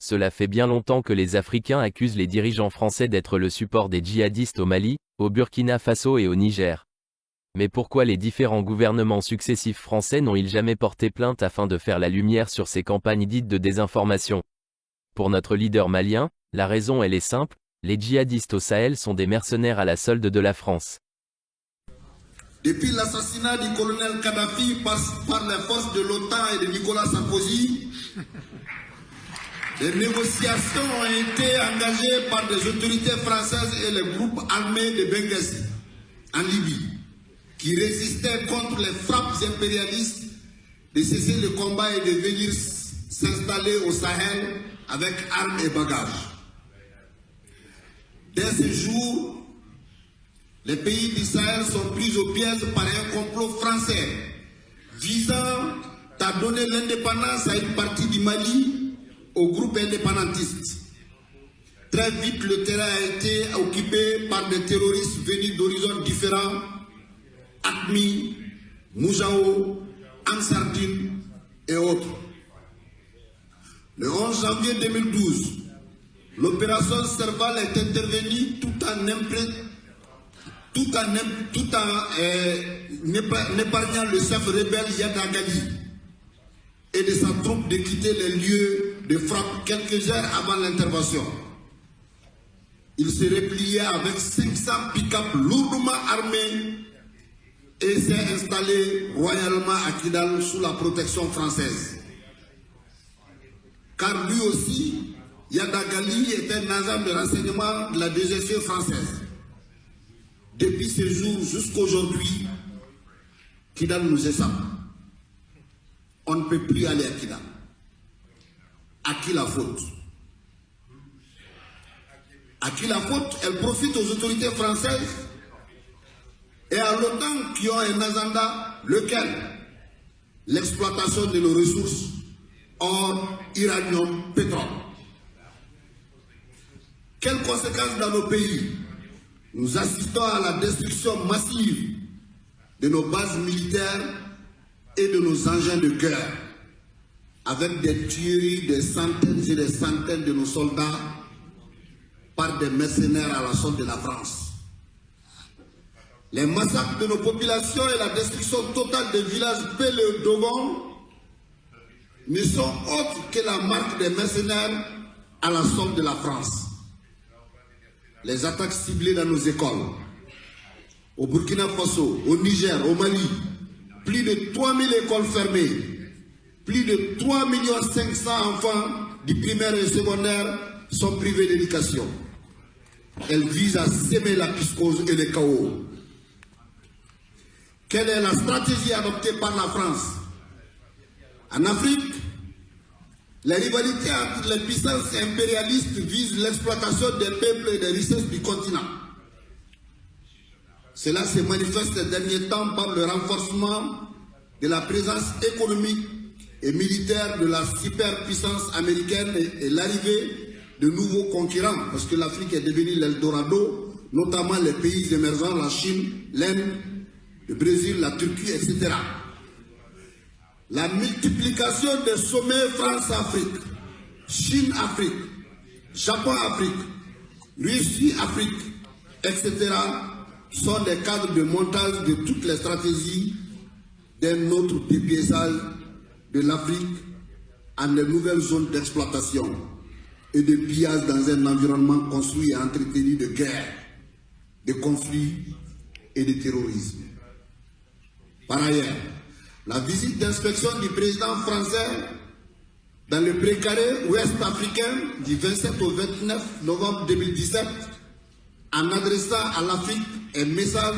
Cela fait bien longtemps que les Africains accusent les dirigeants français d'être le support des djihadistes au Mali, au Burkina Faso et au Niger. Mais pourquoi les différents gouvernements successifs français n'ont-ils jamais porté plainte afin de faire la lumière sur ces campagnes dites de désinformation? Pour notre leader malien, la raison elle est simple, les djihadistes au Sahel sont des mercenaires à la solde de la France. Depuis l'assassinat du colonel Kadhafi par les forces de l'OTAN et de Nicolas Sarkozy, les négociations ont été engagées par des autorités françaises et les groupes armés de Benghazi, en Libye, qui résistaient contre les frappes impérialistes de cesser le combat et de venir s'installer au Sahel avec armes et bagages. Dès ce jour, les pays du Sahel sont pris au piège par un complot français visant à donner l'indépendance à une partie du Mali au groupe indépendantiste. Très vite, le terrain a été occupé par des terroristes venus d'horizons différents, AQMI, Moujao, Ansardine et autres. Le 11 janvier 2012, l'opération Serval est intervenue tout en épargnant le chef rebelle Yada Gali et de sa troupe de quitter les lieux de frappe quelques heures avant l'intervention. Il se repliait avec 500 pick-up lourdement armés et s'est installé royalement à Kidal sous la protection française. Car lui aussi, Yada Gali était un agent de renseignement de la DGC française. Depuis ce jour jusqu'à aujourd'hui, Kidal nous échappe. On ne peut plus aller à Kidal. À qui la faute? À qui la faute? Elle profite aux autorités françaises et à l'OTAN qui ont un agenda, lequel? L'exploitation de nos ressources, or, uranium, pétrole. Quelles conséquences dans nos pays? Nous assistons à la destruction massive de nos bases militaires et de nos engins de guerre, avec des tueries de centaines et des centaines de nos soldats par des mercenaires à la solde de la France. Les massacres de nos populations et la destruction totale des villages Pélé-Dogon ne sont autres que la marque des mercenaires à la solde de la France. Les attaques ciblées dans nos écoles, au Burkina Faso, au Niger, au Mali, plus de 3000 écoles fermées, plus de 3 500 000 enfants du primaire et secondaire sont privés d'éducation. Elles visent à s'aimer la psychose et le chaos. Quelle est la stratégie adoptée par la France? En Afrique, les rivalités entre les puissances impérialistes visent l'exploitation des peuples et des richesses du continent. Cela se manifeste ces derniers temps par le renforcement de la présence économique et militaire de la superpuissance américaine et l'arrivée de nouveaux concurrents, parce que l'Afrique est devenue l'Eldorado, notamment les pays émergents, la Chine, l'Inde, le Brésil, la Turquie, etc. La multiplication des sommets France-Afrique, Chine-Afrique, Japon-Afrique, Russie-Afrique, etc. sont des cadres de montage de toutes les stratégies d'un autre dépiéçage de l'Afrique en de nouvelles zones d'exploitation et de pillage dans un environnement construit et entretenu de guerre, de conflits et de terrorisme. Par ailleurs, la visite d'inspection du président français dans le précaré ouest africain du 27 au 29 novembre 2017 en adressant à l'Afrique un message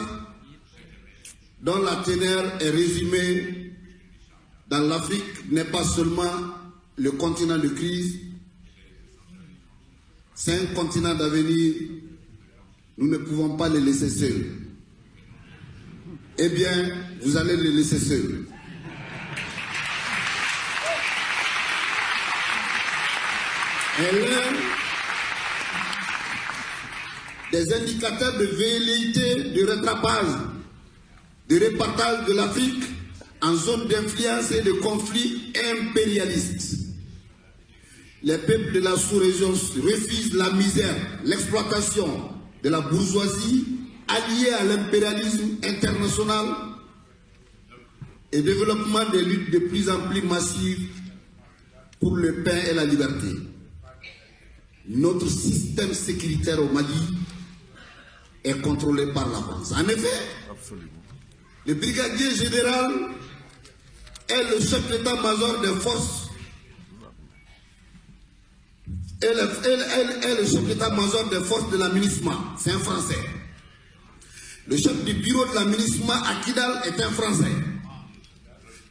dont la teneur est résumée dans l'Afrique n'est pas seulement le continent de crise, c'est un continent d'avenir, nous ne pouvons pas les laisser seuls. Eh bien, vous allez les laisser seuls. Et l'un des indicateurs de velléité, de rattrapage, de répartage de l'Afrique en zone d'influence et de conflit impérialiste. les peuples de la sous-région refusent la misère, l'exploitation de la bourgeoisie alliée à l'impérialisme international et développement des luttes de plus en plus massives pour le pain et la liberté. Notre système sécuritaire au Mali est contrôlé par la France. En effet, le brigadier général est le chef d'état-major des forces est le chef d'état-major des forces de la MINUSMA, c'est un Français. Le chef du bureau de la MINUSMA à Kidal est un Français.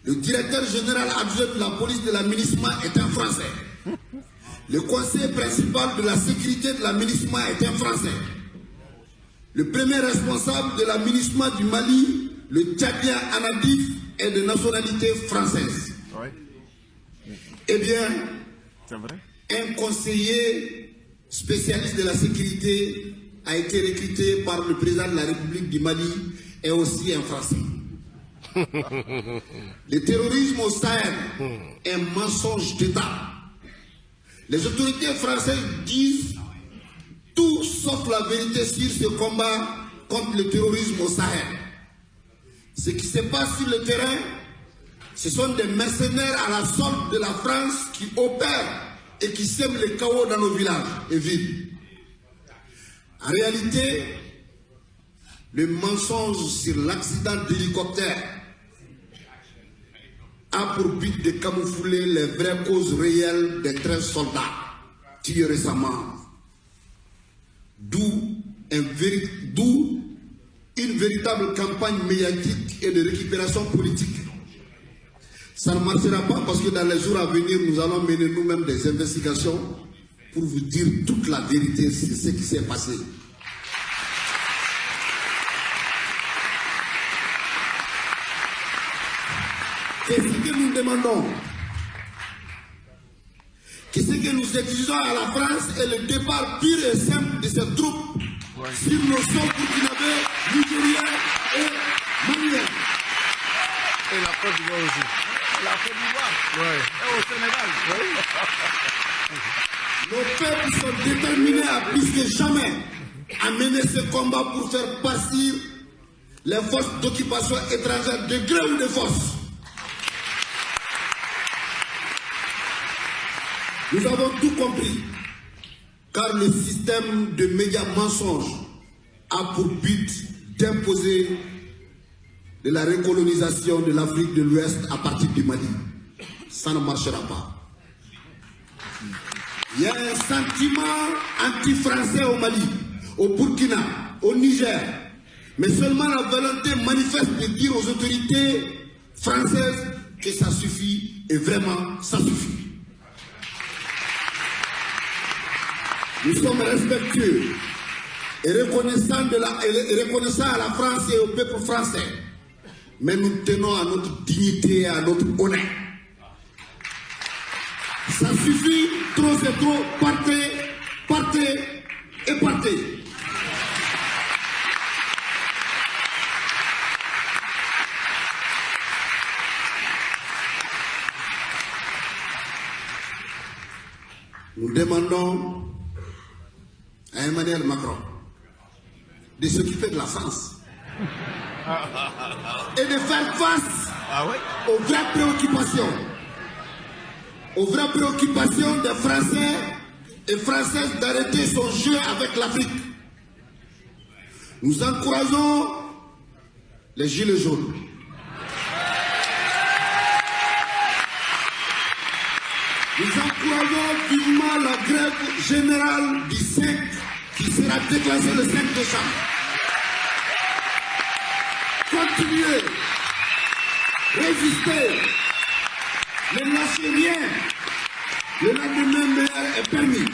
Le directeur général adjoint de la police de la MINUSMA est un Français. Le conseiller principal de la sécurité de la MINUSMA est un Français. Le premier responsable de la MINUSMA du Mali, le Tchadien Anadif, est de nationalité française. Oui. Eh bien, c'est vrai. Un conseiller spécialiste de la sécurité a été recruté par le président de la République du Mali et aussi un Français. Le terrorisme au Sahel est un mensonge d'État. Les autorités françaises disent tout sauf la vérité sur ce combat contre le terrorisme au Sahel. Ce qui se passe sur le terrain, ce sont des mercenaires à la solde de la France qui opèrent et qui sèment le chaos dans nos villages et villes. En réalité, le mensonge sur l'accident d'hélicoptère a pour but de camoufler les vraies causes réelles des 13 soldats tués récemment. D'où une véritable campagne médiatique et de récupération politique. Ça ne marchera pas parce que dans les jours à venir, nous allons mener nous-mêmes des investigations pour vous dire toute la vérité sur ce qui s'est passé. Et ce que nous demandons, que ce que nous exigeons à la France est le départ pur et simple de ces troupes sur nos sols burkinabés, nigériens et maliens. Et la Côte d'Ivoire aussi. La Côte d'Ivoire. Ouais. Et au Sénégal. Oui. Nos peuples sont déterminés à plus que jamais à mener ce combat pour faire partir les forces d'occupation étrangères de gré ou de force. Nous avons tout compris, car le système de médias mensonges a pour but d'imposer de la recolonisation de l'Afrique de l'Ouest à partir du Mali. Ça ne marchera pas. Il y a un sentiment anti-français au Mali, au Burkina, au Niger, mais seulement la volonté manifeste de dire aux autorités françaises que ça suffit, et vraiment ça suffit. Nous sommes respectueux et reconnaissants à la France et au peuple français, mais nous tenons à notre dignité et à notre honneur. Ça suffit, trop c'est trop, partez, partez et partez. Nous demandons à Emmanuel Macron de s'occuper de la France et de faire face aux vraies préoccupations des Français et Françaises d'arrêter son jeu avec l'Afrique. Nous encourageons les Gilets jaunes. Nous encourageons vivement la grève générale du 5 qui sera déclenchée le 5 décembre. Continuez, résistez, ne lâchez rien. Le lendemain meilleur est permis.